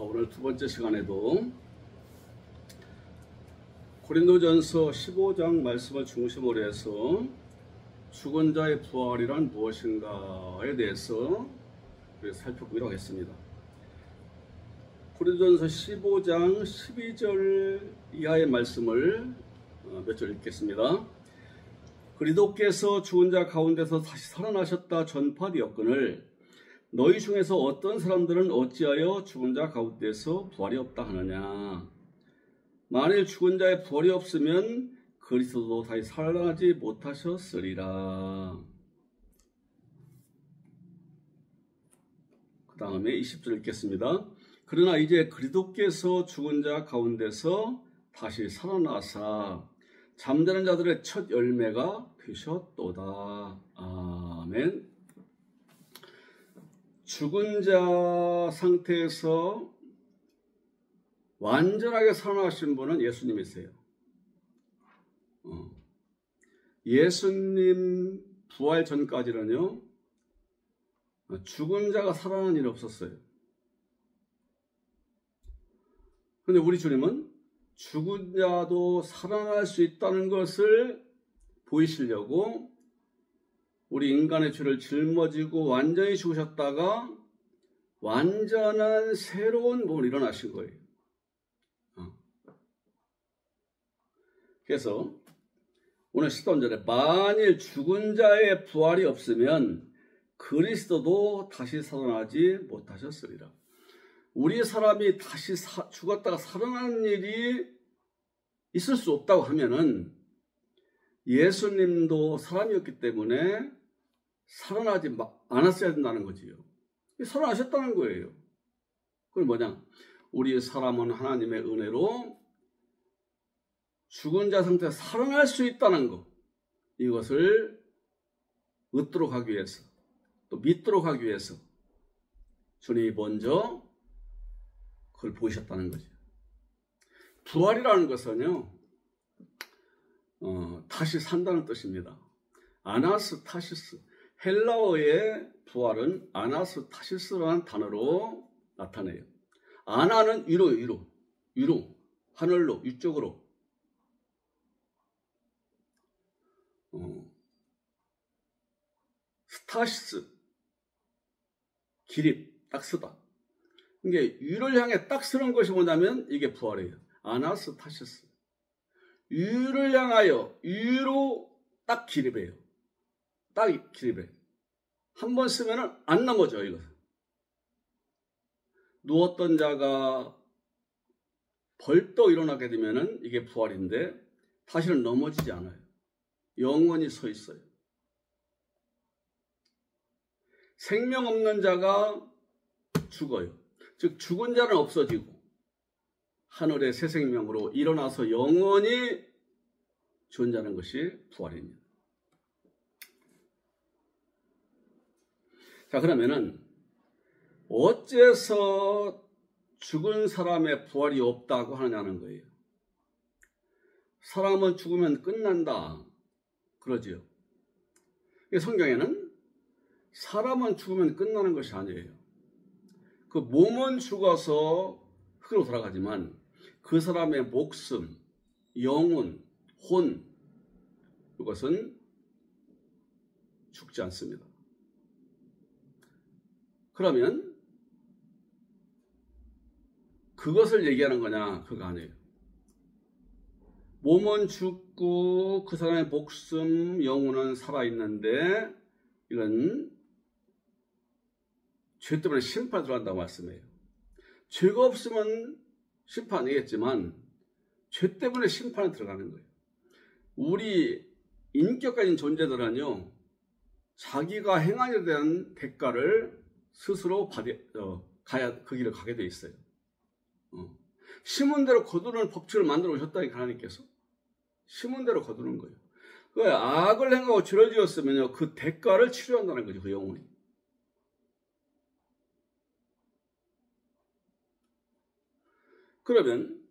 오늘 두 번째 시간에도 고린도전서 15장 말씀을 중심으로 해서 죽은 자의 부활이란 무엇인가에 대해서 살펴보기로 하겠습니다. 고린도전서 15장 12절 이하의 말씀을 몇 절 읽겠습니다. 그리스도께서 죽은 자 가운데서 다시 살아나셨다 전파되었거늘 너희 중에서 어떤 사람들은 어찌하여 죽은 자 가운데서 부활이 없다 하느냐. 만일 죽은 자의 부활이 없으면 그리스도도 다시 살아나지 못하셨으리라. 그 다음에 20절 읽겠습니다. 그러나 이제 그리스도께서 죽은 자 가운데서 다시 살아나사 잠자는 자들의 첫 열매가 되셨도다. 아멘. 죽은 자 상태에서 완전하게 살아나신 분은 예수님이세요. 예수님 부활 전까지는요, 죽은 자가 살아나는 일이 없었어요. 근데 우리 주님은 죽은 자도 살아날 수 있다는 것을 보이시려고 우리 인간의 죄를 짊어지고 완전히 죽으셨다가 완전한 새로운 몸을 일어나신 거예요. 그래서 오늘 13절에 만일 죽은 자의 부활이 없으면 그리스도도 다시 살아나지 못하셨으리라. 우리 사람이 다시 죽었다가 살아나는 일이 있을 수 없다고 하면은 예수님도 사람이었기 때문에 살아나지 않았어야 된다는 거지요. 살아나셨다는 거예요. 그건 뭐냐? 우리 사람은 하나님의 은혜로 죽은 자 상태에서 살아날 수 있다는 것, 이것을 얻도록 하기 위해서, 또 믿도록 하기 위해서 주님이 먼저 그걸 보이셨다는 거죠. 부활이라는 것은요, 다시 산다는 뜻입니다. 아나스타시스, 헬라어의 부활은 아나스타시스라는 단어로 나타내요. 아나는 위로, 하늘로, 위쪽으로. 스타시스, 기립, 딱 쓰다. 이게 위를 향해 딱 쓰는 것이 뭐냐면 이게 부활이에요. 아나스타시스. 위를 향하여 위로 딱 기립해요. 딱 기립해. 한 번 쓰면 안 넘어져요. 이것은. 누웠던 자가 벌떡 일어나게 되면 이게 부활인데 다시는 넘어지지 않아요. 영원히 서 있어요. 생명 없는 자가 죽어요. 즉 죽은 자는 없어지고 하늘의 새 생명으로 일어나서 영원히 존재하는 것이 부활입니다. 자, 그러면은 어째서 죽은 사람의 부활이 없다고 하느냐는 거예요. 사람은 죽으면 끝난다 그러지요. 성경에는 사람은 죽으면 끝나는 것이 아니에요. 그 몸은 죽어서 흙으로 돌아가지만 그 사람의 목숨, 영혼, 혼, 이것은 죽지 않습니다. 그러면 그것을 얘기하는 거냐? 그거 아니에요. 몸은 죽고 그 사람의 목숨, 영혼은 살아있는데 이건 죄 때문에 심판에 들어간다고 말씀해요. 죄가 없으면 심판이겠지만 죄 때문에 심판에 들어가는 거예요. 우리 인격 가진 존재들은요, 자기가 행한 일에 대한 대가를 스스로 그 길을 가게 돼 있어요. 심은 대로 거두는 법칙을 만들어 오셨다니까 하나님께서. 심은 대로 거두는 거예요. 그 악을 행하고 죄를 지었으면요, 그 대가를 치료한다는 거죠. 그 영혼이. 그러면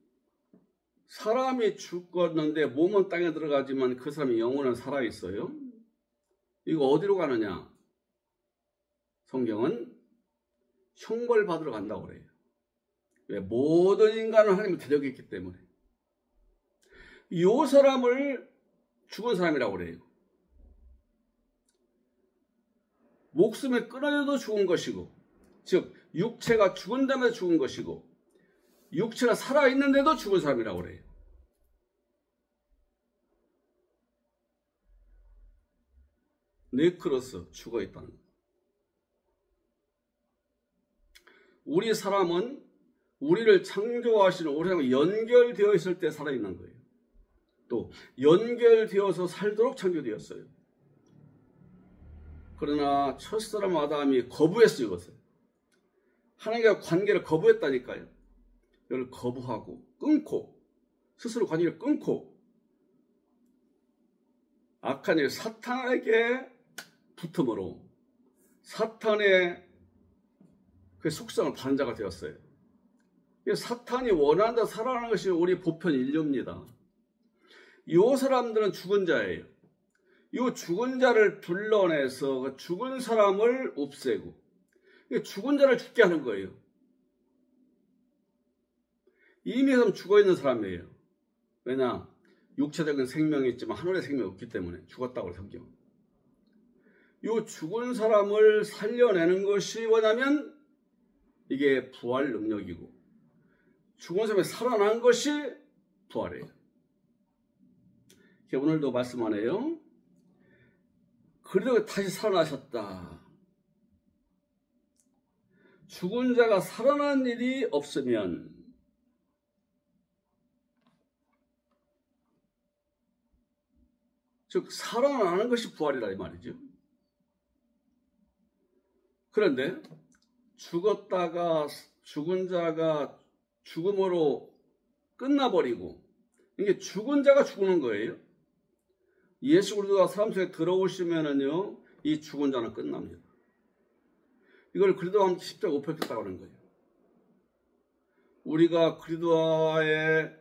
사람이 죽었는데 몸은 땅에 들어가지만 그 사람의 영혼은 살아있어요. 이거 어디로 가느냐? 성경은 형벌 받으러 간다고 그래요. 왜? 모든 인간은 하나님을 대적했기 때문에. 이 사람을 죽은 사람이라고 그래요. 목숨이 끊어져도 죽은 것이고, 즉 육체가 죽은 다음에 죽은 것이고, 육체가 살아있는데도 죽은 사람이라고 그래요. 네크로스, 죽어있다는 것. 우리 사람은 우리를 창조하시는 우리 하나님과 연결되어 있을 때 살아있는 거예요. 또 연결되어서 살도록 창조되었어요. 그러나 첫사람 아담이 거부했어요. 이것을. 하나님과 관계를 거부했다니까요. 이걸 거부하고 끊고 스스로 관계를 끊고 악한 일 사탄에게 붙음으로 사탄의 그 속성을 받은 자가 되었어요. 사탄이 원한다 살아나는 것이 우리 보편 인류입니다. 이 사람들은 죽은 자예요. 이 죽은 자를 불러내서 그 죽은 사람을 없애고 죽은 자를 죽게 하는 거예요. 이미 죽어있는 사람이에요. 왜냐? 육체적인 생명이 있지만 하늘의 생명이 없기 때문에 죽었다고 성경. 이 죽은 사람을 살려내는 것이 뭐냐면 이게 부활 능력이고 죽은 사람이 살아난 것이 부활이에요. 오늘도 말씀하네요. 그래도 다시 살아나셨다. 죽은 자가 살아난 일이 없으면 즉 살아나는 것이 부활이라 이 말이죠. 그런데 죽었다가 죽은 자가 죽음으로 끝나버리고 이게 죽은 자가 죽는 거예요. 예수 그리스도가 사람 속에 들어오시면은요, 이 죽은 자는 끝납니다. 이걸 그리스도와 함께 십자가 못 펴겠다고 하는 거예요. 우리가 그리스도와의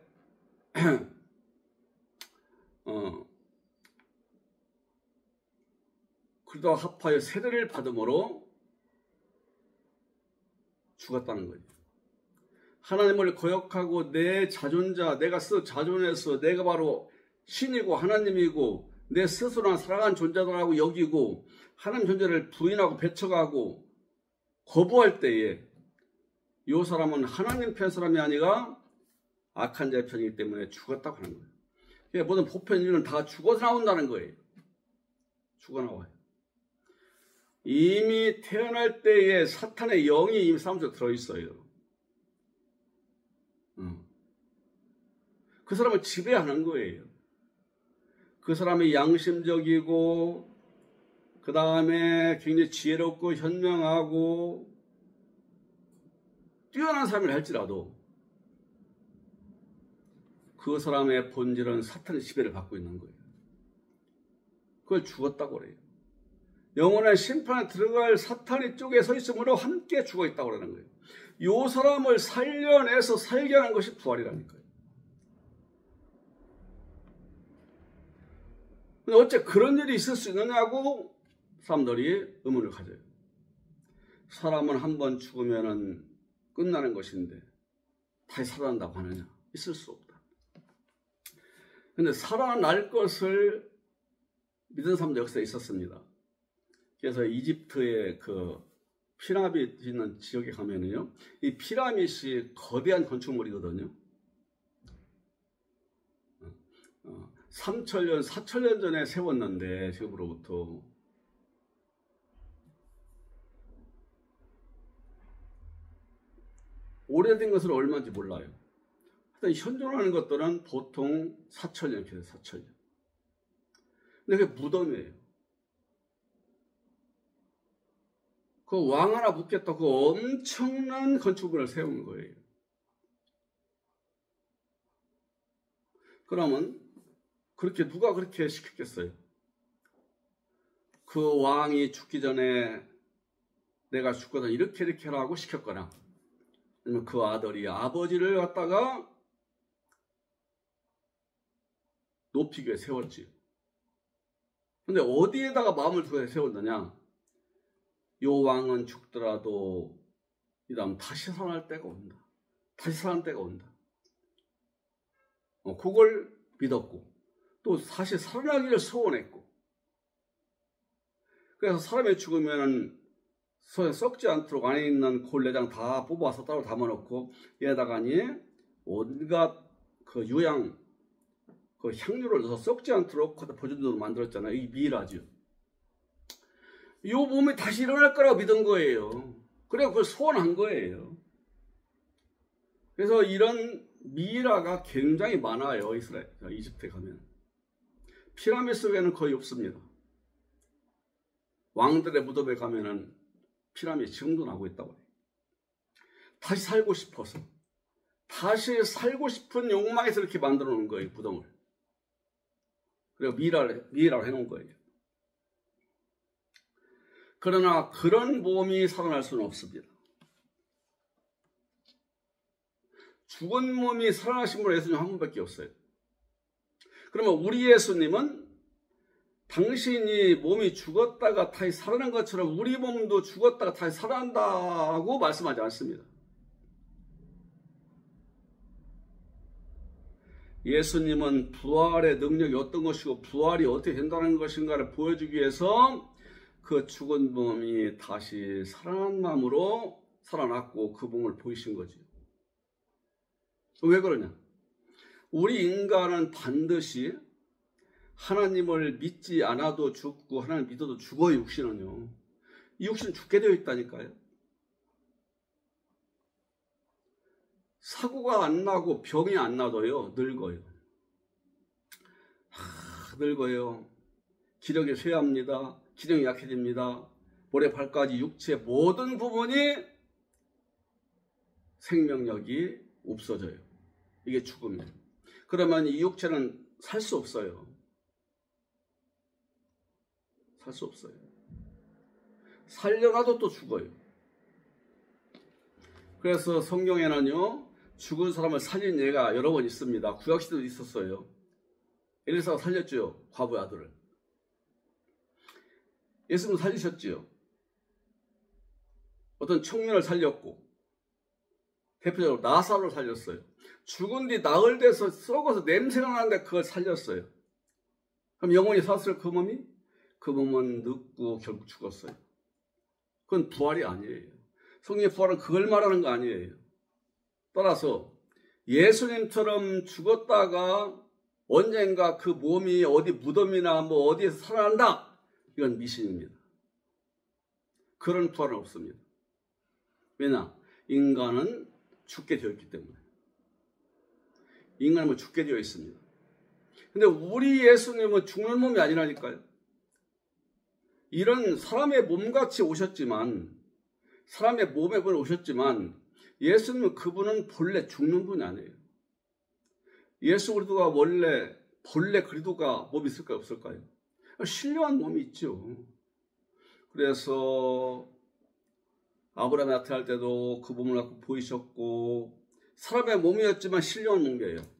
그리스도와 합하여 세례를 받음으로 죽었다는 거예요. 하나님을 거역하고 내 자존자, 내가 자존해서 내가 바로 신이고 하나님이고 내 스스로는 살아간 존재다라고 여기고 하나님 존재를 부인하고 배척하고 거부할 때에 이 사람은 하나님 편 사람이 아니라 악한 자의 편이기 때문에 죽었다고 하는 거예요. 그러니까 모든 보편 인류는 다 죽어서 나온다는 거예요. 죽어 나와요. 이미 태어날 때에 사탄의 영이 이미 사람 속에 들어있어요. 그 사람을 지배하는 거예요. 그 사람이 양심적이고 그 다음에 굉장히 지혜롭고 현명하고 뛰어난 삶을 할지라도 그 사람의 본질은 사탄의 지배를 받고 있는 거예요. 그걸 죽었다고 그래요. 영원한 심판에 들어갈 사탄의 쪽에 서 있으므로 함께 죽어 있다고 그러는 거예요. 이 사람을 살려내서 살게 하는 것이 부활이라니까요. 근데 어째 그런 일이 있을 수 있느냐고 사람들이 의문을 가져요. 사람은 한번 죽으면 끝나는 것인데 다시 살아난다고 하느냐? 있을 수 없다. 근데 살아날 것을 믿은 사람도 역사에 있었습니다. 그래서 이집트의 그 피라미드 있는 지역에 가면은요, 이 피라미드이 거대한 건축물이거든요. 3,000년, 4,000년 전에 세웠는데, 지금으로부터. 오래된 것은 얼마인지 몰라요. 하여튼 현존하는 것들은 보통 4,000년 이렇게 돼요, 4,000년. 근데 그게 무덤이에요. 그 왕 하나 묻겠다, 그 엄청난 건축물을 세운 거예요. 그러면, 그렇게 누가 그렇게 시켰겠어요? 그 왕이 죽기 전에 내가 죽거든 이렇게 하라고 시켰거나 아니면 그 아들이 아버지를 갖다가 높이기 위해 세웠지. 근데 어디에다가 마음을 두고 세웠느냐? 요 왕은 죽더라도 이 다음 다시 살아날 때가 온다. 다시 살아날 때가 온다. 그걸 믿었고 또 다시 살아나기를 소원했고, 그래서 사람이 죽으면 썩지 않도록 안에 있는 골내장 다 뽑아서 따로 담아놓고 얘다가니 온갖 그 유향, 그 향료를 넣어서 썩지 않도록 보존도로 만들었잖아요. 이 미라죠. 이 몸이 다시 일어날 거라고 믿은 거예요. 그래서 그걸 소원한 거예요. 그래서 이런 미라가 굉장히 많아요. 이집트에 가면. 피라미드 속에는 거의 없습니다. 왕들의 무덤에 가면은 피라미드 지금도 나오고 있다고 해요. 다시 살고 싶어서, 다시 살고 싶은 욕망에서 이렇게 만들어 놓은 거예요, 무덤을. 그리고 미라를 해놓은 거예요. 그러나 그런 몸이 살아날 수는 없습니다. 죽은 몸이 살아나신 분은 예수님 한 분밖에 없어요. 그러면 우리 예수님은 당신이 몸이 죽었다가 다시 살아난 것처럼 우리 몸도 죽었다가 다시 살아난다고 말씀하지 않습니다. 예수님은 부활의 능력이 어떤 것이고 부활이 어떻게 된다는 것인가를 보여주기 위해서 그 죽은 몸이 다시 살아난 마음으로 살아났고 그 몸을 보이신 거죠. 왜 그러냐? 우리 인간은 반드시 하나님을 믿지 않아도 죽고 하나님을 믿어도 죽어요. 육신은요. 이 육신은 죽게 되어 있다니까요. 사고가 안 나고 병이 안 나도요, 늙어요. 늙어요. 기력이 쇠합니다. 기력이 약해집니다. 모래 발까지 육체의 모든 부분이 생명력이 없어져요. 이게 죽음이에요. 그러면 이 육체는 살 수 없어요. 살 수 없어요. 살려놔도 또 죽어요. 그래서 성경에는요, 죽은 사람을 살린 예가 여러 번 있습니다. 구약시대도 있었어요. 엘리사가 살렸죠, 과부의 아들을. 예수님은 살리셨지요. 어떤 청년을 살렸고, 대표적으로 나사로를 살렸어요. 죽은 뒤 나흘 돼서 썩어서 냄새가 나는데 그걸 살렸어요. 그럼 영원히 살았을 그 몸이? 그 몸은 늙고 결국 죽었어요. 그건 부활이 아니에요. 성령의 부활은 그걸 말하는 거 아니에요. 따라서 예수님처럼 죽었다가 언젠가 그 몸이 어디 무덤이나 뭐 어디에서 살아난다. 이건 미신입니다. 그런 부활은 없습니다. 왜냐? 인간은 죽게 되어 있기 때문에. 인간은 죽게 되어 있습니다. 근데 우리 예수님은 죽는 몸이 아니라니까요. 이런 사람의 몸같이 오셨지만, 사람의 몸에 오셨지만, 예수님은 그분은 본래 죽는 분이 아니에요. 예수 그리스도가 본래 그리스도가 몸이 있을까요? 없을까요? 신령한 몸이 있죠. 그래서 아브라함이 나타날 때도 그 몸을 갖고 보이셨고, 사람의 몸이었지만 신령한 몸이에요.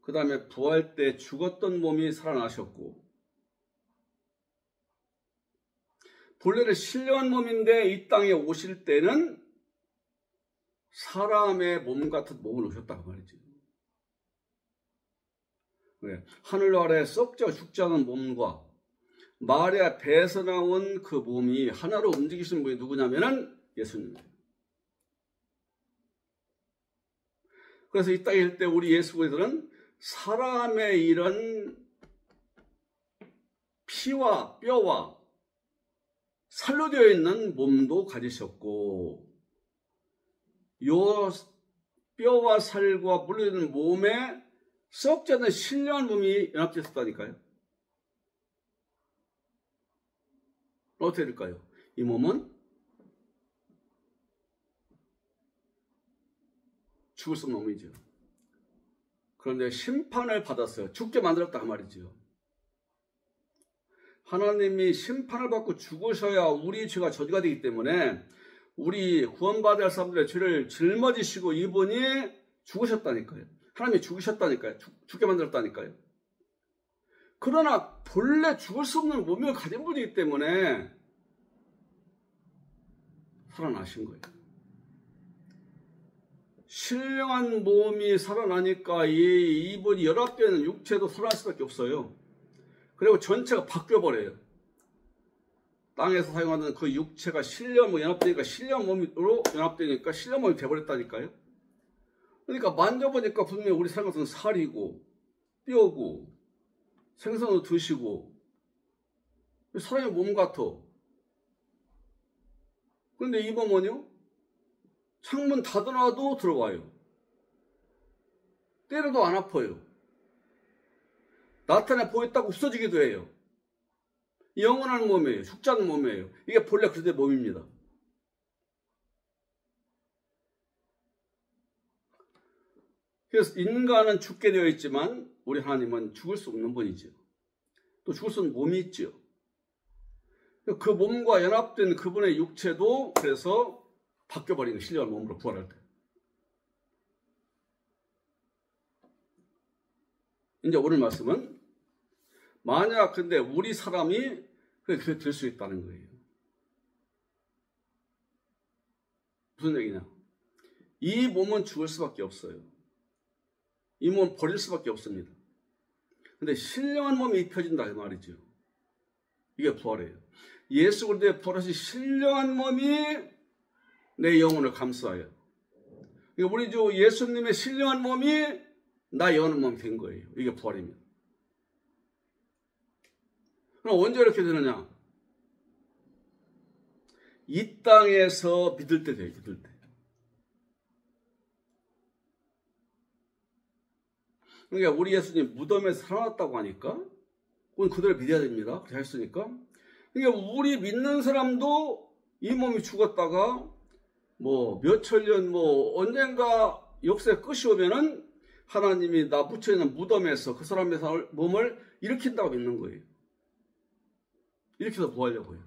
그 다음에 부활 때 죽었던 몸이 살아나셨고, 본래는 신령한 몸인데 이 땅에 오실 때는 사람의 몸 같은 몸을 오셨다고 말이죠. 하늘 아래 썩지 죽지 않은 몸과 마리아 배에서 나온 그 몸이 하나로 움직이시는 분이 누구냐면은 예수님이에요. 그래서 이 땅에 있을 때 우리 예수께서는 사람의 이런 피와 뼈와 살로 되어 있는 몸도 가지셨고, 요 뼈와 살과 물려있는 몸에 썩지 않는 신령한 몸이 연합되어 있었다니까요. 어떻게 될까요? 이 몸은 죽을 수 없는 몸이죠. 그런데 심판을 받았어요. 죽게 만들었다 그 말이죠. 하나님이 심판을 받고 죽으셔야 우리 죄가 저주가 되기 때문에 우리 구원받을 사람들의 죄를 짊어지시고 이분이 죽으셨다니까요. 하나님이 죽으셨다니까요. 죽게 만들었다니까요. 그러나 본래 죽을 수 없는 몸을 가진 분이기 때문에 살아나신 거예요. 신령한 몸이 살아나니까 이 이분이 연합되는 육체도 살아날 수밖에 없어요. 그리고 전체가 바뀌어버려요. 땅에서 사용하는 그 육체가 신령한 몸이 연합되니까 신령한 몸으로 연합되니까 신령한 몸이 돼버렸다니까요. 그러니까 만져보니까 분명히 우리 사람 같은 살이고 뼈고 생선도 드시고 사람의 몸 같아. 그런데 이 몸은요, 창문 닫아놔도 들어와요. 때려도 안 아파요. 나타내 보였다고 없어지기도 해요. 영원한 몸이에요. 죽지 않는 몸이에요. 이게 본래 그리스도의 몸입니다. 그래서 인간은 죽게 되어 있지만 우리 하나님은 죽을 수 없는 분이죠. 또 죽을 수 없는 몸이 있죠. 그 몸과 연합된 그분의 육체도 그래서 바뀌어버리는 신령한 몸으로 부활할 때. 이제 오늘 말씀은 만약 근데 우리 사람이 그렇게 될 수 있다는 거예요. 무슨 얘기냐? 이 몸은 죽을 수밖에 없어요. 이 몸은 버릴 수밖에 없습니다. 근데 신령한 몸이 입혀진다 이 말이죠. 이게 부활이에요. 예수 그리스도의 부활하신 신령한 몸이 내 영혼을 감싸요. 우리 주 예수님의 신령한 몸이 나 영혼의 몸이 된 거예요. 이게 부활입니다. 그럼 언제 이렇게 되느냐? 이 땅에서 믿을 때 돼요. 믿을 때. 그러니까 우리 예수님 무덤에서 살아났다고 하니까 그건 그대로 믿어야 됩니다. 그렇게 했으니까. 그러니까 우리 믿는 사람도 이 몸이 죽었다가 뭐 몇천 년 뭐 언젠가 역사의 끝이 오면은 하나님이 나 묻혀있는 무덤에서 그 사람의 몸을 일으킨다고 믿는 거예요. 일으켜서 구하려고요.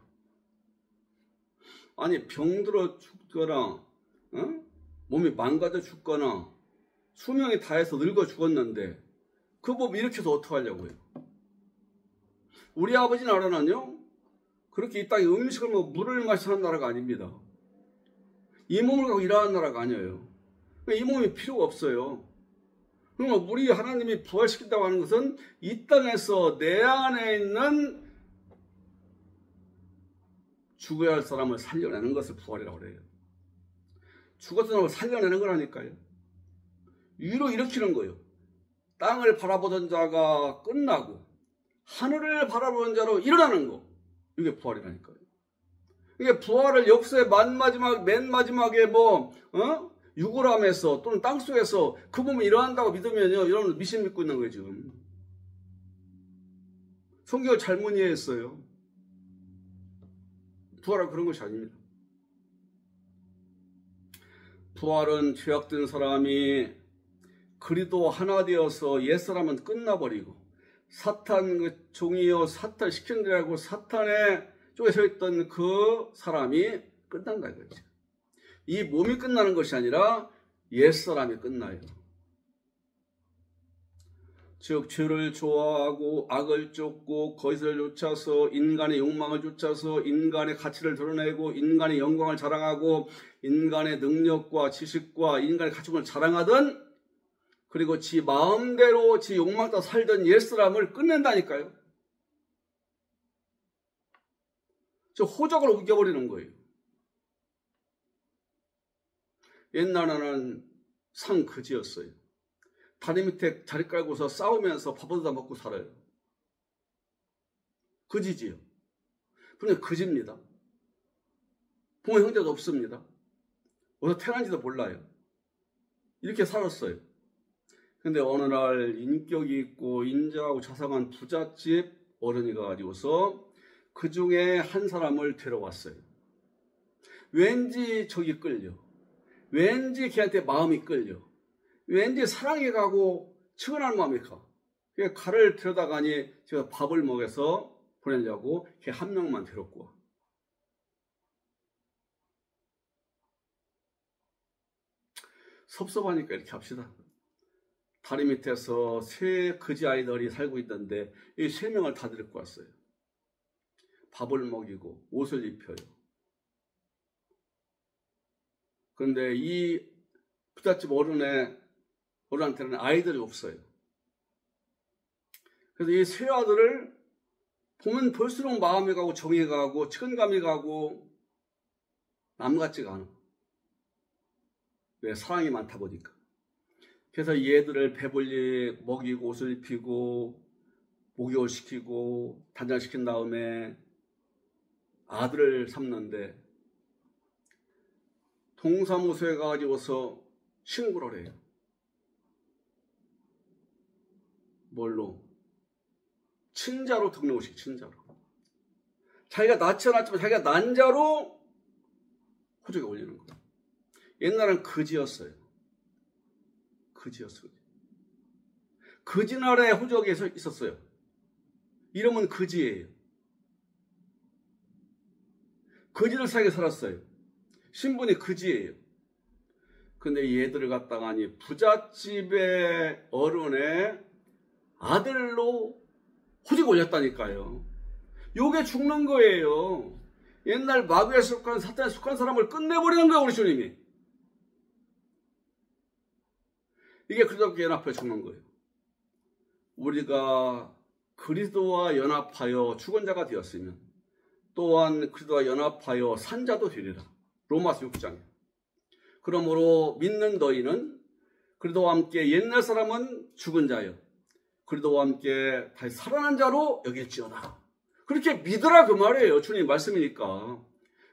아니 병들어 죽거나 몸이 망가져 죽거나 수명이 다해서 늙어 죽었는데 그 몸 일으켜서 어떻게 하려고요? 우리 아버지 나라는요 그렇게 이 땅에 음식을 먹고 물을 마시는 나라가 아닙니다. 이 몸을 갖고 일하는 나라가 아니에요. 이 몸이 필요가 없어요. 그러면 우리 하나님이 부활시킨다고 하는 것은 이 땅에서 내 안에 있는 죽어야 할 사람을 살려내는 것을 부활이라고 그래요. 죽었던 사람을 살려내는 거라니까요. 위로 일으키는 거예요. 땅을 바라보던 자가 끝나고 하늘을 바라보는 자로 일어나는 거. 이게 부활이라니까요. 이게 부활을 역사의 맨 마지막에 유골함에서 또는 땅속에서 그 몸이 일어난다고 믿으면요. 이런 미신 믿고 있는 거예요, 지금. 성경을 잘못 이해했어요. 부활은 그런 것이 아닙니다. 부활은 죄악된 사람이 그리스도 하나 되어서 옛사람은 끝나버리고 사탄 그 종이요 사탄 시키는 대로 하고 사탄의 쪽에 서 있던 그 사람이 끝난다 이거죠. 이 몸이 끝나는 것이 아니라 옛사람이 끝나요. 즉 죄를 좋아하고 악을 쫓고 거짓을 쫓아서 인간의 욕망을 쫓아서 인간의 가치를 드러내고 인간의 영광을 자랑하고 인간의 능력과 지식과 인간의 가치관을 자랑하던 그리고 지 마음대로 지 욕망 따라 살던 옛사람을 끝낸다니까요. 저 호적을 우겨버리는 거예요. 옛날에는 상그지였어요. 다리 밑에 자리 깔고서 싸우면서 밥 얻어다 먹고 살아요. 그지지요. 그냥 그지입니다. 부모 형제도 없습니다. 어디서 태어난지도 몰라요. 이렇게 살았어요. 근데 어느 날 인격이 있고 인자하고 자상한 부잣집 어른이 가지고서 그 중에 한 사람을 데려왔어요. 왠지 저기 끌려. 왠지 걔한테 마음이 끌려. 왠지 사랑이 가고 측은한 마음이 가. 그래서 칼을 들여다가니 제가 밥을 먹여서 보내려고 걔 한 명만 데렸고 와. 섭섭하니까 이렇게 합시다. 다리 밑에서 세 거지 아이들이 살고 있던데 이 세 명을 다 데리고 왔어요. 밥을 먹이고 옷을 입혀요. 그런데 이 부잣집 어른한테는 아이들이 없어요. 그래서 이 세 아들을 보면 볼수록 마음이 가고 정이 가고 측은감이 가고 남 같지가 않아. 왜? 사랑이 많다 보니까. 그래서 얘들을 배불리 먹이고 옷을 입히고 목욕을 시키고 단장시킨 다음에 아들을 삼는데 동사무소에 가가지고서 신고를 해요. 뭘로? 친자로 등록을 시켜, 친자로. 자기가 낳지 않았지만 자기가 난자로 호적에 올리는 거예요. 옛날엔 거지였어요. 거지였어요. 거지 나라에 호적에 있었어요. 이름은 거지예요. 거지를 살게 살았어요. 신분이 거지예요. 근데 얘들을 갖다가니 부잣집의 어른의 아들로 호적에 올렸다니까요. 요게 죽는 거예요. 옛날 마귀에 속한 사탄에 속한 사람을 끝내버리는 거예요, 우리 주님이. 이게 그리스도와 연합하여 죽는 거예요. 우리가 그리스도와 연합하여 죽은 자가 되었으면 또한 그리스도와 연합하여 산 자도 되리라. 로마서 6장에. 그러므로 믿는 너희는 그리스도와 함께 옛날 사람은 죽은 자여 그리스도와 함께 다시 살아난 자로 여길지어다. 그렇게 믿으라 그 말이에요. 주님 말씀이니까.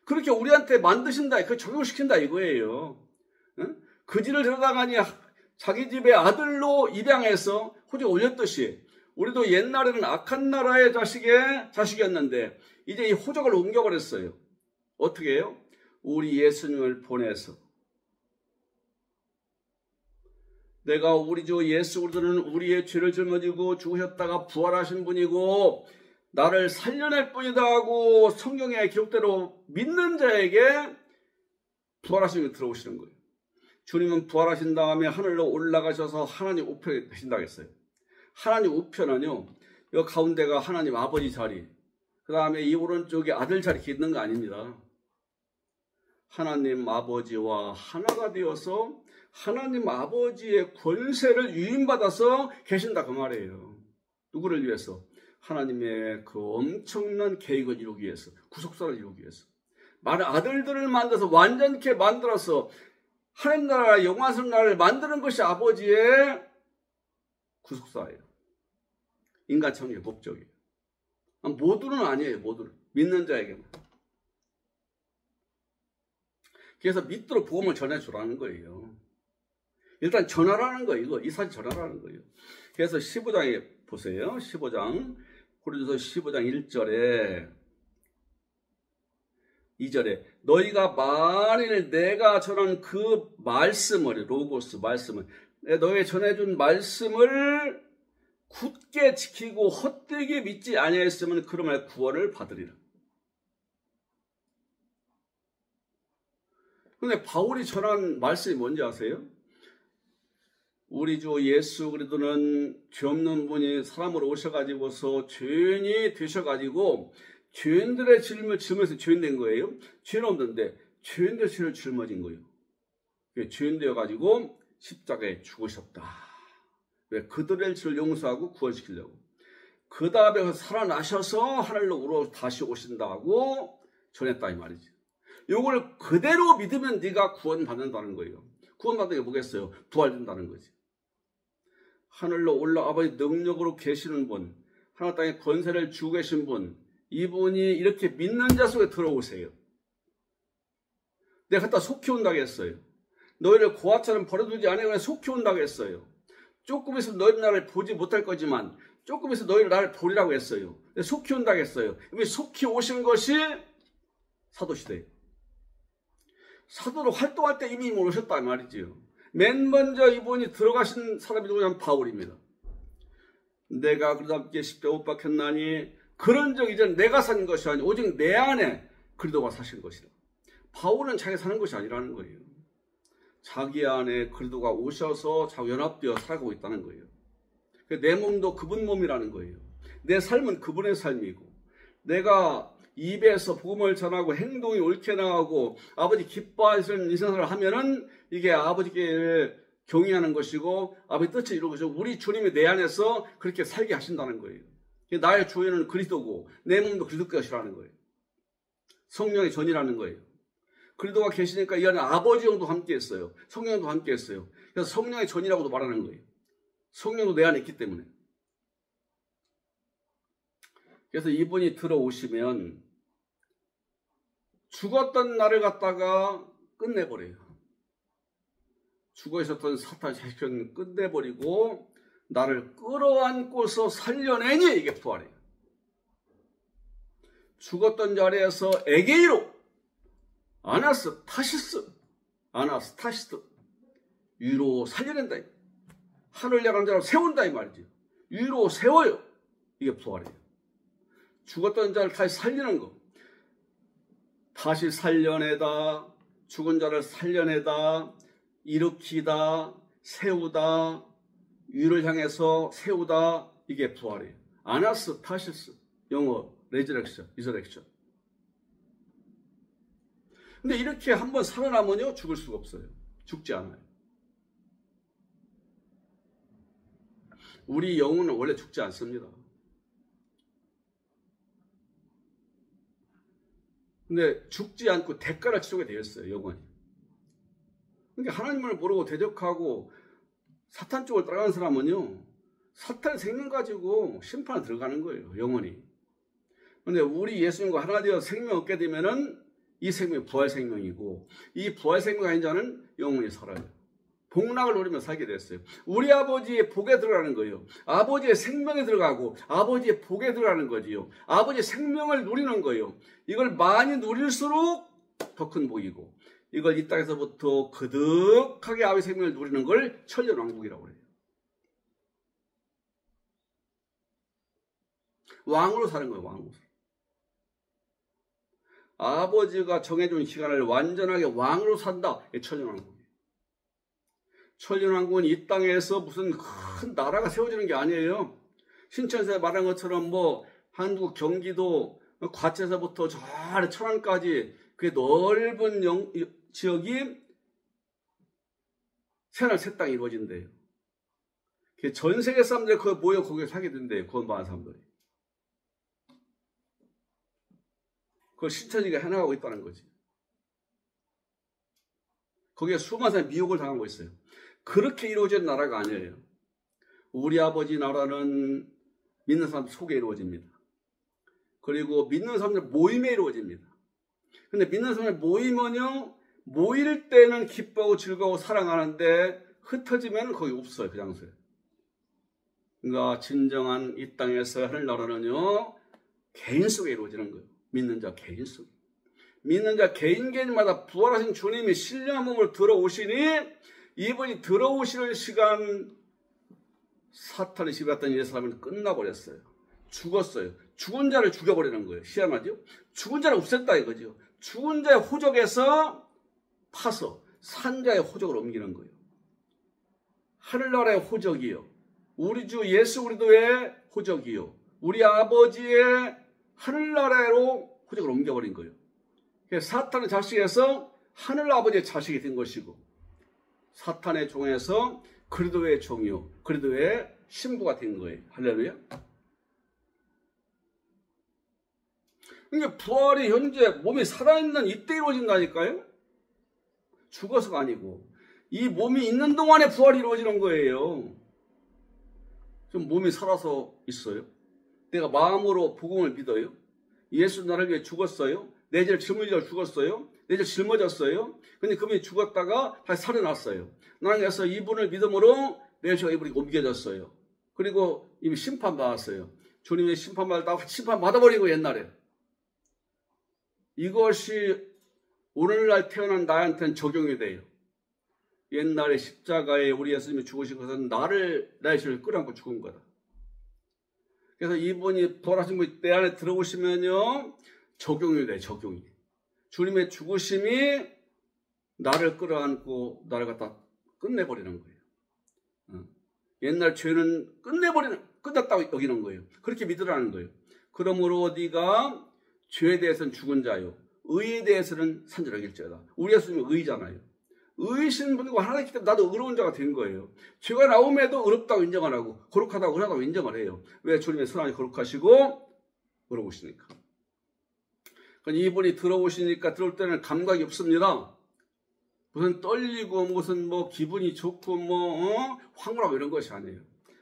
그렇게 우리한테 만드신다, 그 적용시킨다 이거예요. 응? 거지를 데려다가니 자기 집의 아들로 입양해서 호적에 올렸듯이 우리도 옛날에는 악한 나라의 자식이었는데 이제 이 호적을 옮겨버렸어요. 어떻게 해요? 우리 예수님을 보내서 내가 우리 주 예수 그리스도는 우리의 죄를 짊어지고 죽으셨다가 부활하신 분이고 나를 살려낼 뿐이다 하고 성경의 기록대로 믿는 자에게 부활하신 분이 들어오시는 거예요. 주님은 부활하신 다음에 하늘로 올라가셔서 하나님 우편에 계신다고 했어요. 하나님 우편은요, 이 가운데가 하나님 아버지 자리, 그 다음에 이 오른쪽에 아들 자리 있는 거 아닙니다. 하나님 아버지와 하나가 되어서 하나님 아버지의 권세를 유인받아서 계신다 그 말이에요. 누구를 위해서? 하나님의 그 엄청난 계획을 이루기 위해서, 구속사를 이루기 위해서. 많은 아들들을 만들어서 완전케 만들어서 하나님 나라, 영광스러운 나라를 만드는 것이 아버지의 구속사예요. 인간 창조의 목적이에요. 모두는 아니에요, 모두는. 믿는 자에게만. 그래서 믿도록 복음을 전해주라는 거예요. 일단 전하라는 거예요. 이거, 이 사실 전하라는 거예요. 그래서 15장에 보세요. 15장. 고린도서 15장 1절에 2절에 너희가 만일 내가 전한 그 말씀을 로고스 말씀을 너희 전해준 말씀을 굳게 지키고 헛되게 믿지 아니하였으면 그러면 구원을 받으리라. 근데 바울이 전한 말씀이 뭔지 아세요? 우리 주 예수 그리스도는 죄 없는 분이 사람으로 오셔가지고서 죄인이 되셔가지고 죄인들의 죄를 짊어서 죄인 된 거예요. 죄는 없는데 죄인들의 죄를 짊어진 거예요. 죄인 되어가지고 십자가에 죽으셨다. 왜? 그들의 죄를 용서하고 구원시키려고. 그 다음에 살아나셔서 하늘로 우러 다시 오신다고 전했다 이 말이지. 요걸 그대로 믿으면 네가 구원받는다는 거예요. 구원받는 게 뭐겠어요? 부활된다는 거지. 하늘로 올라 아버지 능력으로 계시는 분, 하늘 땅에 권세를 주고 계신 분, 이분이 이렇게 믿는 자 속에 들어오세요. 내가 갖다 속히 온다고 했어요. 너희를 고아처럼 버려두지 아니하고 속히 온다고 했어요. 조금 있으면 너희 나를 보지 못할 거지만 조금 있으면 너희를 나를 보리라고 했어요. 속히 온다고 했어요. 이미 속히 오신 것이 사도시대예요. 사도로 활동할 때 이미 오셨다 말이지요. 맨 먼저 이분이 들어가신 사람이 누구냐면 바울입니다. 내가 그리스도와 함께 십자가에 못 박혔나니 그런 적 이제 내가 산 것이 아니고 오직 내 안에 그리스도가 사신 것이다. 바울은 자기가 사는 것이 아니라는 거예요. 자기 안에 그리스도가 오셔서 자기 연합되어 살고 있다는 거예요. 내 몸도 그분 몸이라는 거예요. 내 삶은 그분의 삶이고 내가 입에서 복음을 전하고 행동이 옳게 나가고 아버지 기뻐하시는 인생생활을 하면은 이게 아버지께 경외하는 것이고 아버지 뜻을 이루는 것이고 우리 주님이 내 안에서 그렇게 살게 하신다는 거예요. 나의 주인은 그리스도고 내 몸도 그리스도 것이라는 거예요. 성령의 전이라는 거예요. 그리스도가 계시니까 이 안에 아버지 영도 함께 했어요. 성령도 함께 했어요. 그래서 성령의 전이라고도 말하는 거예요. 성령도 내 안에 있기 때문에. 그래서 이분이 들어오시면 죽었던 나를 갖다가 끝내버려요. 죽어 있었던 사탄 자식은 끝내버리고 나를 끌어안고서 살려내니 이게 부활이에요. 죽었던 자리에서 에게이로 아나스타시스 위로 살려낸다. 하늘 향한 자로 세운다 이 말이죠. 위로 세워요. 이게 부활이에요. 죽었던 자를 다시 살리는 거. 다시 살려내다, 죽은 자를 살려내다, 일으키다, 세우다, 위를 향해서 세우다, 이게 부활이에요. 아나스타시스, 영어 레저렉션, 리저렉션. 근데 이렇게 한번 살아나면요 죽을 수가 없어요. 죽지 않아요. 우리 영혼은 원래 죽지 않습니다. 근데 죽지 않고 대가를 치르게 되었어요, 영혼이. 그러니까 하나님을 모르고 대적하고 사탄 쪽을 따라가는 사람은요, 사탄의 생명 가지고 심판에 들어가는 거예요, 영혼이. 근데 우리 예수님과 하나 되어 생명 얻게 되면은 이 생명이 부활 생명이고, 이 부활 생명 아닌 자는 영혼이 살아요. 복락을 누리며 살게 됐어요. 우리 아버지의 복에 들어가는 거예요. 아버지의 생명에 들어가고 아버지의 복에 들어가는 거지요. 아버지의 생명을 누리는 거예요. 이걸 많이 누릴수록 더 큰 복이고, 이걸 이 땅에서부터 거듭하게 아버지의 생명을 누리는 걸 천년왕국이라고 해요. 왕으로 사는 거예요, 왕으로. 아버지가 정해준 시간을 완전하게 왕으로 산다. 이게 천년왕국. 천년왕국은 이 땅에서 무슨 큰 나라가 세워지는 게 아니에요. 신천지에 말한 것처럼 뭐 한국 경기도 과천에서부터 저 아래 천안까지 그 넓은 지역이 새날 새 땅이 이루어진대요. 전 세계 사람들이 거기 모여 거기에 살게 된대요. 그건 많은 사람들이. 그걸 신천지가 해나가고 있다는 거지. 거기에 수많은 사람이 미혹을 당하고 있어요. 그렇게 이루어진 나라가 아니에요. 우리 아버지 나라는 믿는 사람 속에 이루어집니다. 그리고 믿는 사람들 모임에 이루어집니다. 근데 믿는 사람들 모이면요, 모일 때는 기뻐하고 즐거워 사랑하는데 흩어지면 거기 없어요, 그 장소에. 그러니까 진정한 이 땅에서 하늘나라는요, 개인 속에 이루어지는 거예요. 믿는 자 개인 속에. 믿는 자 개인마다 부활하신 주님이 신령한 몸을 들어오시니, 이분이 들어오시는 시간 사탄이 집어갔던 이 사람은 끝나버렸어요. 죽었어요. 죽은 자를 죽여버리는 거예요. 희한하죠? 죽은 자를 없앴다 이거죠. 죽은 자의 호적에서 파서 산 자의 호적을 옮기는 거예요. 하늘나라의 호적이요, 우리 주 예수 그리스도의 호적이요, 우리 아버지의 하늘나라로 호적을 옮겨버린 거예요. 사탄의 자식에서 하늘 아버지의 자식이 된 것이고, 사탄의 종에서 그리스도의 종이요, 그리스도의 신부가 된 거예요. 할렐루야. 그러니까 부활이 현재 몸이 살아있는 이때 이루어진다니까요. 죽어서가 아니고 이 몸이 있는 동안에 부활이 이루어지는 거예요. 좀 몸이 살아서 있어요. 내가 마음으로 복음을 믿어요. 예수 나를 위해 죽었어요. 내 죄를 짊어지려 죽었어요. 내 죄를 짊어졌어요. 근데 그분이 죽었다가 다시 살아났어요. 나는 그래서 이분을 믿음으로 내 죄가 이분이 옮겨졌어요. 그리고 이미 심판받았어요. 주님의 심판받았다고 심판받아버리고 옛날에. 이것이 오늘날 태어난 나한테는 적용이 돼요. 옛날에 십자가에 우리 예수님이 죽으신 것은 나의 죄를 끌어안고 죽은 거다. 그래서 이분이 부활하신 분 내 안에 들어오시면요, 적용이 돼, 적용이. 주님의 죽으심이 나를 끌어안고 나를 갖다 끝내버리는 거예요. 옛날 죄는 끝났다고 여기는 거예요. 그렇게 믿으라는 거예요. 그러므로 네가 죄에 대해서는 죽은 자요, 의에 대해서는 산자로 여길지어다. 우리 예수님은 의잖아요. 의이신 분이고 하나님께 때문에 나도 의로운 자가 된 거예요. 죄가 나옴에도 의롭다고 인정을 하고 거룩하다고 의하다고 인정을 해요. 왜? 주님의 선하니 거룩하시고 의로우시니까. 이분이 들어오시니까 들어올 때는 감각이 없습니다. 무슨 떨리고 무슨 뭐 기분이 좋고 뭐 황홀하고 이런 것이 아니에요.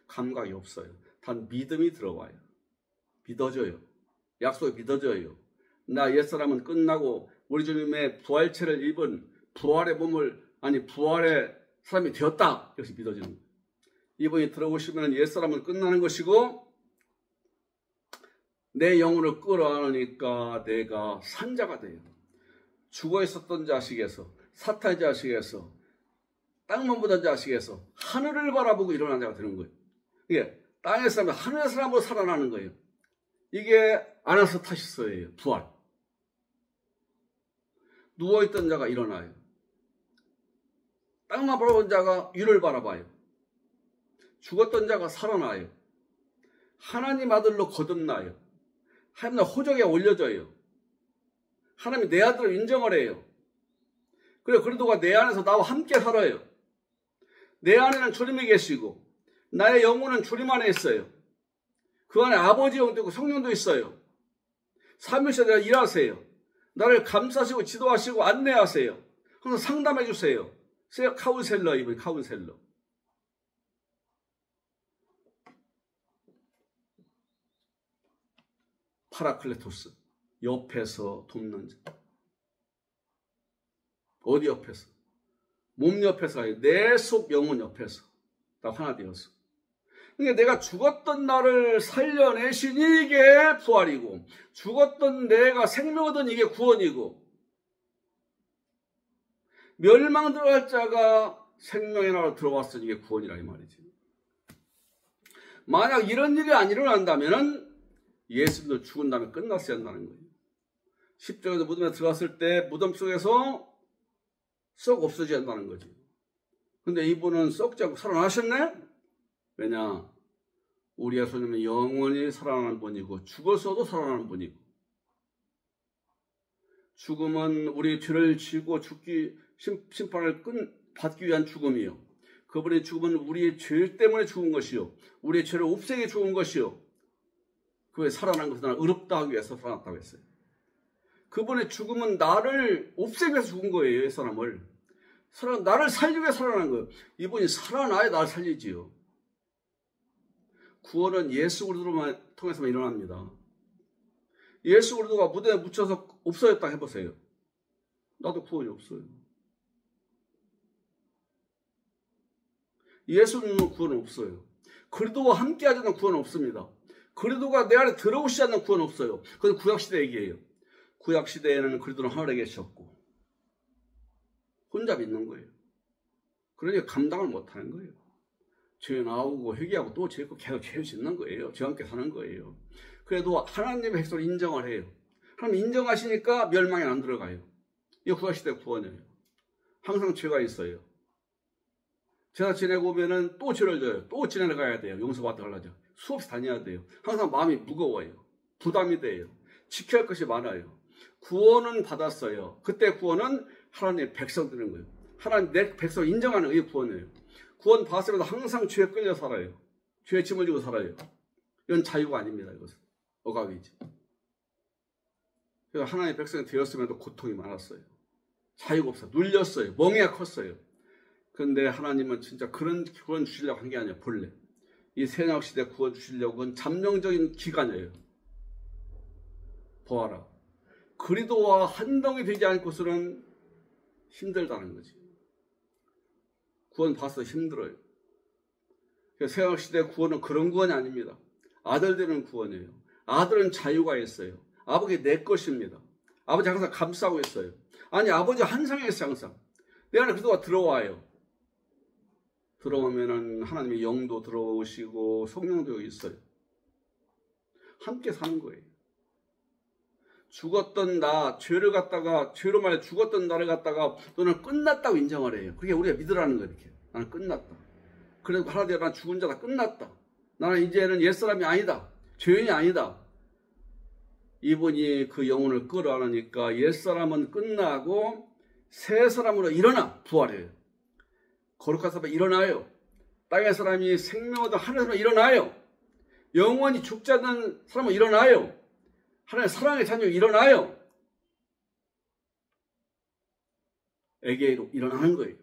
감각이 없어요. 단 믿음이 들어와요. 믿어져요. 약속이 믿어져요. 나 옛사람은 끝나고 우리 주님의 부활체를 입은 부활의 몸을, 아니 부활의 사람이 되었다. 이것이 믿어지는 거예요. 이분이 들어오시면 옛사람은 끝나는 것이고 내 영혼을 끌어안으니까 내가 산자가 돼요. 죽어 있었던 자식에서, 사탄의 자식에서, 땅만 보던 자식에서 하늘을 바라보고 일어난 자가 되는 거예요. 이게 땅의 사람이 하늘의 사람으로 살아나는 거예요. 이게 아나스타시스예요. 부활. 누워있던 자가 일어나요. 땅만 바라본 자가 위를 바라봐요. 죽었던 자가 살아나요. 하나님 아들로 거듭나요. 하나님 호적에 올려져요. 하나님이 내 아들을 인정을 해요. 그래, 그리스도가 내 안에서 나와 함께 살아요. 내 안에는 주님이 계시고 나의 영혼은 주님 안에 있어요. 그 안에 아버지 영도 있고 성령도 있어요. 삼위일체 내가 일하세요. 나를 감싸시고 지도하시고 안내하세요. 항상 상담해 주세요. 카운셀러, 이분 카운셀러. 파라클레토스, 옆에서 돕는 자. 어디 옆에서? 몸 옆에서 아니고 내 속 영혼 옆에서 다 하나 되었어. 그러니까 내가 죽었던 나를 살려내시니 이게 부활이고, 죽었던 내가 생명 얻은 이게 구원이고, 멸망 들어갈 자가 생명의 나라로 들어왔으니 이게 구원이라 이 말이지. 만약 이런 일이 안 일어난다면은 예수님도 죽은 다음에 끝났어야 한다는 거예요. 십자가에서 무덤에 들어갔을 때 무덤 속에서 썩 없어져야 한다는 거지. 근데 이분은 썩지 않고 살아나셨네? 왜냐? 우리 예수님은 영원히 살아나는 분이고 죽어서도 살아나는 분이고, 죽음은 우리 죄를 지고 죽기, 심판을 받기 위한 죽음이요. 그분의 죽음은 우리의 죄 때문에 죽은 것이요. 우리의 죄를 없애기 죽은 것이요. 그에 살아난 것은 나를 의롭다 하기 위해서 살아났다고 했어요. 그분의 죽음은 나를 없애기 위해서 죽은 거예요. 이 사람을. 나를 살리기 위해 살아난 거예요. 이분이 살아나야 나를 살리지요. 구원은 예수 그리스도를 통해서만 일어납니다. 예수 그리스도가 무덤에 묻혀서 없어졌다 해보세요. 나도 구원이 없어요. 예수님은 구원은 없어요. 그리스도와 함께하지 않는 구원은 없습니다. 그리스도가 내 안에 들어오시지 않는 구원은 없어요. 그건 구약시대 얘기예요. 구약시대에는 그리스도는 하늘에 계셨고 혼자 믿는 거예요. 그러니까 감당을 못하는 거예요. 죄 나오고 회개하고 또 죄 짓고 계속 죄를 짓는 거예요. 죄와 함께 사는 거예요. 그래도 하나님의 백성을 인정을 해요. 하나님 인정하시니까 멸망에 안 들어가요. 이게 구약시대 구원이에요. 항상 죄가 있어요. 제가 지내고 오면은 또 죄를 져요. 또 지내러 가야 돼요. 용서받아 가려죠. 수없이 다녀야 돼요. 항상 마음이 무거워요. 부담이 돼요. 지켜야 할 것이 많아요. 구원은 받았어요. 그때 구원은 하나님의 백성 되는 거예요. 하나님 내 백성 인정하는 게 구원이에요. 구원 받았으면서 항상 죄에 끌려 살아요. 죄에 짐을 지고 살아요. 이건 자유가 아닙니다. 이것은 억압이지. 그래서 하나님의 백성이 되었음에도 고통이 많았어요. 자유가 없어요. 눌렸어요. 멍해가 컸어요. 그런데 하나님은 진짜 그런 구원 주시려고 한 게 아니에요. 본래 이 새약시대 구원 주시려고는 잠정적인 기간이에요. 보아라, 그리스도와 한덩이 되지 않고서는 힘들다는 거지. 구원 받아서 힘들어요. 새약시대 구원은 그런 구원이 아닙니다. 아들 되는 구원이에요. 아들은 자유가 있어요. 아버지 내 것입니다. 아버지 항상 감싸고 있어요. 아니, 아버지 한상에 있어요. 항상 내 안에 그리스도가 들어와요. 들어오면은 하나님의 영도 들어오시고 성령도 여기 있어요. 함께 사는 거예요. 죽었던 나, 죄로 말해 죽었던 나를 갖다가 너는 끝났다고 인정을 해요. 그게 우리가 믿으라는 거예요. 이렇게. 나는 끝났다. 그래도 하나님, 난 죽은 자다. 끝났다. 나는 이제는 옛사람이 아니다. 죄인이 아니다. 이분이 그 영혼을 끌어안으니까 옛사람은 끝나고 새 사람으로 일어나 부활해요. 거룩한 사람이 일어나요. 땅의 사람이 생명 얻어 하늘의 사람이 일어나요. 영원히 죽지 않는 사람은 일어나요. 하나님의 사랑의 자녀가 일어나요. 에게로 일어나는 거예요.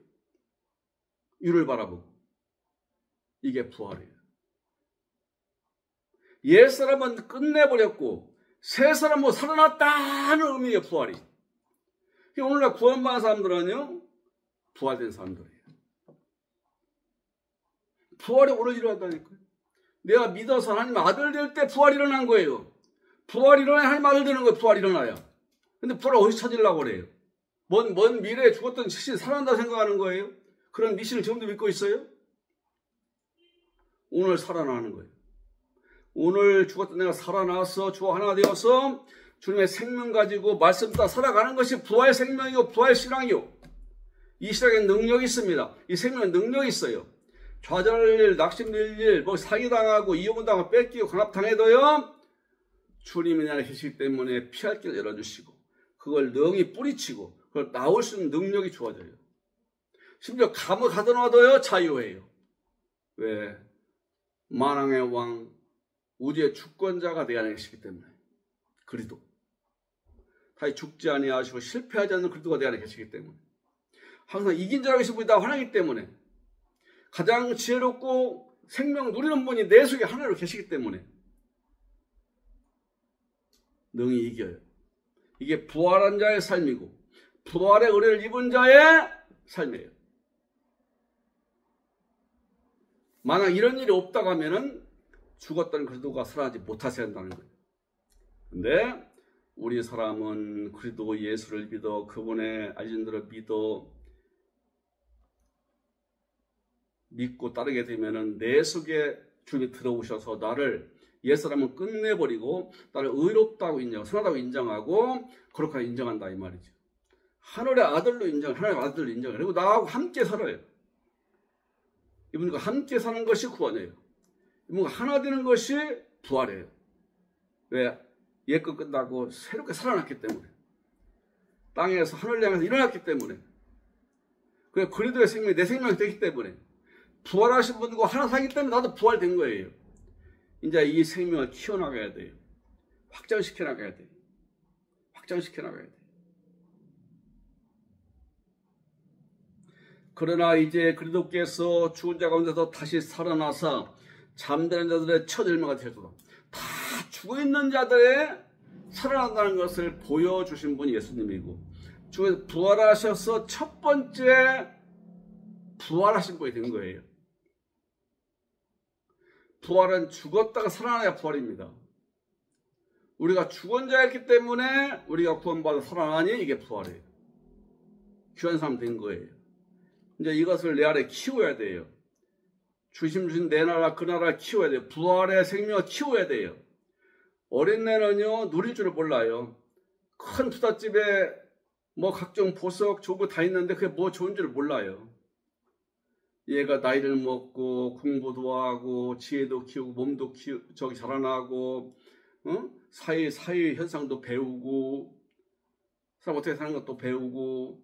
유를 바라보고. 이게 부활이에요. 옛사람은 끝내버렸고 새 사람은 살아났다는 의미의 부활이. 오늘날 구원받은 사람들은요, 부활된 사람들이에요. 부활이 오늘 일어난다니까요. 내가 믿어서 하나님 아들 될 때 부활이 일어난 거예요. 부활이 일어나야 하나님 아들 되는 거예요. 부활이 일어나야. 근데 부활을 어디서 찾으려고 그래요? 먼 미래에 죽었던 자신이 살아난다고 생각하는 거예요? 그런 미신을 지금도 믿고 있어요? 오늘 살아나는 거예요. 오늘 죽었던 내가 살아나서 주와 하나 되어서 주님의 생명 가지고 말씀 따라 살아가는 것이 부활의 생명이고 부활의 신앙이요. 이 신앙에 능력이 있습니다. 이 생명에 능력이 있어요. 좌절할 일, 낙심될 일, 사기당하고 이용당하고 뺏기고 강압당해도요, 주님이 내 안에 계시기 때문에 피할 길을 열어주시고 그걸 능히 뿌리치고 그걸 나올 수 있는 능력이 주어져요. 심지어 감옥 가둬놔도요, 자유해요. 왜? 만왕의 왕, 우주의 주권자가 내 안에 계시기 때문에. 그리스도. 다시 죽지 아니하시고 실패하지 않는 그리스도가 내 안에 계시기 때문에. 항상 이긴 자가 계신 분이 다 하나이기 때문에. 가장 지혜롭고 생명 누리는 분이 내 속에 하나로 계시기 때문에 능히 이겨요. 이게 부활한 자의 삶이고 부활의 은혜를 입은 자의 삶이에요. 만약 이런 일이 없다고 하면은 죽었던 그리스도가 살아나지 못하셔야 한다는 거예요. 근데 우리 사람은 그리스도 예수를 믿어 그분의 알신들을 믿고 따르게 되면은 내 속에 주님이 들어오셔서 나를 옛사람은 끝내버리고 나를 의롭다고 인정하고 선하다고 인정하고 거룩하게 인정한다 이 말이죠. 하늘의 아들로 하나님의 아들로 인정해요. 그리고 나하고 함께 살아요. 이분과 함께 사는 것이 구원이에요. 이분과 하나 되는 것이 부활이에요. 왜? 옛것 끝나고 새롭게 살아났기 때문에. 땅에서 하늘을 향해서 일어났기 때문에. 그리고 그리스도의 생명이 내 생명이 되기 때문에. 부활하신 분과 하나 사기 때문에 나도 부활된 거예요. 이제 이 생명을 키워나가야 돼요. 확장시켜 나가야 돼요. 확장시켜 나가야 돼요. 그러나 이제 그리스도께서 죽은 자 가운데서 다시 살아나서 잠드는 자들의 첫 열매가 되셨다. 다 죽어있는 자들의 살아난다는 것을 보여주신 분이 예수님이고 죽어서 부활하셔서 첫 번째 부활하신 분이 된 거예요. 부활은 죽었다가 살아나야 부활입니다. 우리가 죽은 자였기 때문에 우리가 구원받아 살아나니 이게 부활이에요. 귀한 사람 된 거예요. 이제 이것을 내 안에 키워야 돼요. 주신 내 나라 그 나라를 키워야 돼요. 부활의 생명을 키워야 돼요. 어린애는요 누릴 줄을 몰라요. 큰 부잣집에 뭐 각종 보석 좋은 거 다 있는데 그게 뭐 좋은 줄을 몰라요. 얘가 나이를 먹고 공부도 하고 지혜도 키우고 몸도 자라나고 사회 현상도 배우고 사람 어떻게 사는 것도 배우고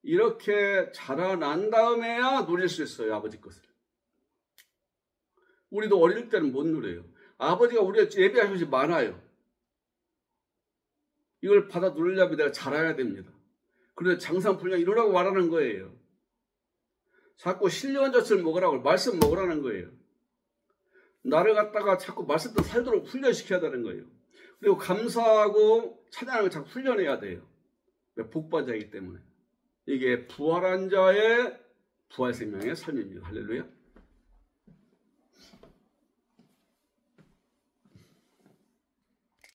이렇게 자라난 다음에야 누릴 수 있어요. 아버지 것을. 우리도 어릴 때는 못 누려요. 아버지가 우리가 예배하신 것이 많아요. 이걸 받아 누리려면 내가 자라야 됩니다. 그래서 장산불량 이루라고 말하는 거예요. 자꾸 신령한 젖을 먹으라고 말씀 먹으라는 거예요. 나를 갖다가 자꾸 말씀도 살도록 훈련시켜야 되는 거예요. 그리고 감사하고 찬양하는 걸 자꾸 훈련해야 돼요. 왜? 복받자이기 때문에. 이게 부활한 자의 부활 생명의 삶입니다. 할렐루야.